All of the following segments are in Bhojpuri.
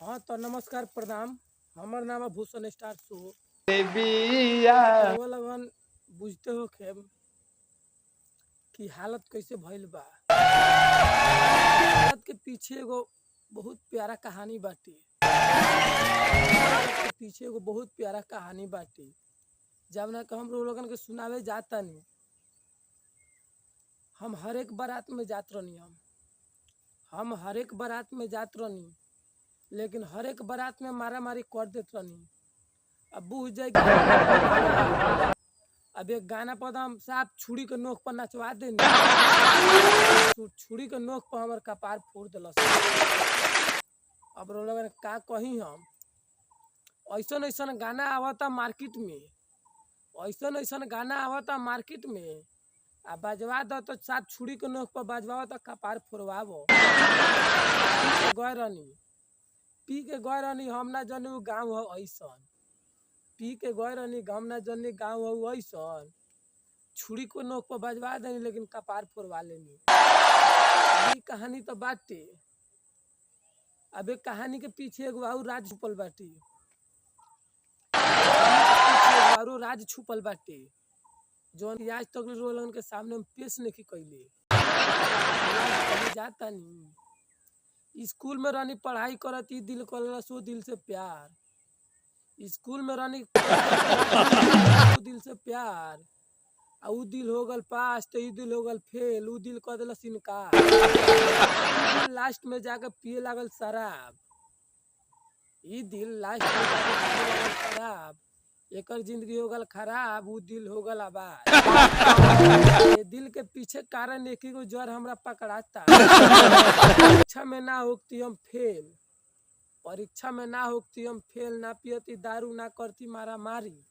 हाँ तो नमस्कार प्रणाम। हमर नाम है भूषण स्टार शो। बिया वो लगन बुझते हो खेम कि हालत कैसे भइल बा। हालत के पीछे एगो बहुत प्यारा कहानी बाटी। हालत के पीछे एगो बहुत प्यारा कहानी बाटी जवना के हम लोगन के सुनावे जाता नहीं। हम हर एक बारात में जात रहनी। हम हर एक बारात में जात रहनी, लेकिन हर एक बारात में मारा मारी कर देत रहनी। अब बुझ जाए कि अब एक गाना पर हम साफ छुरी के नोक पर नचवा दे। छुरी के नोक पर हमार कपार फोड़ दिलस। अब लोगन का कही हम, ऐसन ऐसन गाना आवता मार्केट में, ऐसन ऐसन गाना आवता मार्केट में, आ बजवा दो तो साफ छुरी के नोक पर बजवाओ तो कपार फोड़वावो। पी के गए रहनी हम ना जानी उ गाँव हो ऐसन। पी के गए रहनी हम ना जानी गाँव हो ऐसन। छुरी को नोक पर बजवा देनी लेकिन कपार फोड़वा लेनी। ये कहानी तो बाटे। अब एक कहानी के पीछे एगो और राज छुपल बाटे। और राज छुपल बाटे जौन आज तक लोगन के सामने हम पेश नहीं कइले। जाता नहीं स्कूल में रहनी पढ़ाई करत ई दिल करला सो दिल से प्यार। स्कूल में रहनी दिल से प्यार आ उ दिल हो गल पास तो ई दिल हो गल फेल। उ दिल कर दिलस इनकार। लास्ट में जाके पिए लागल शराब। ई दिल लास्ट में जाके पिए लागल शराब। एकर जिंदगी हो गल खराब, उ दिल हो गल आबाद। ये दिल के पीछे कारण एक ही गो जर हमरा पकड़ाता। परीक्षा में ना होती हम फेल, परीक्षा में ना होती हम फेल, ना पियती दारू ना करती मारा मारी।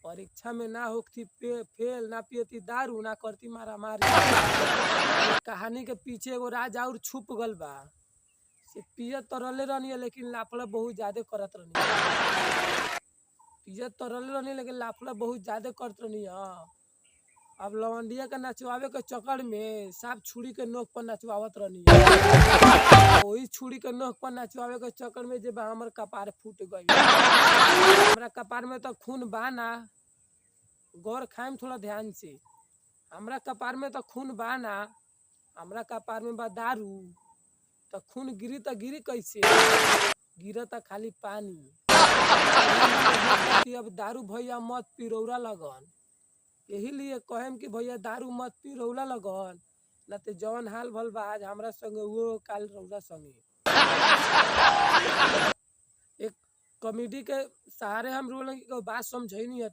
परीक्षा में ना होती फेल, ना पियती दारू ना करती मारा मारी। कहानी के पीछे एगो राज और छुप गल बा। से पियत तो रहले रहनी लेकिन लाफड़ा बहुत ज्यादा करत रहनी। पियत तो रहले रहनी लेकिन लाफड़ा बहुत ज्यादा करत रहनी। अब लवंडिया के नचवावे के चक्कर में साफ छुरी के नोक पर नचवावत रहनी। वही छुरी के नोक पर नचवावे के चक्कर में जब हमर कपार फूट गई। हमरा कपार में तो खून बा ना, गौर खाएम थोड़ा ध्यान से। हमरा कपार में तो खून बा ना, हमरा कपार में बा दारू। तो खून गिरी तो गिरी कैसे, गिरता खाली पानी। अब दारू भैया मत पिरौरा लगन। यही लिए कहेम कि भैया दारू मत पी रौला लगन, ना ते जवन हाल भल बा आज हमरा संगे वो काल रौला संगे। एक कॉमेडी के सहारे हम रोल बात समझे नहीं।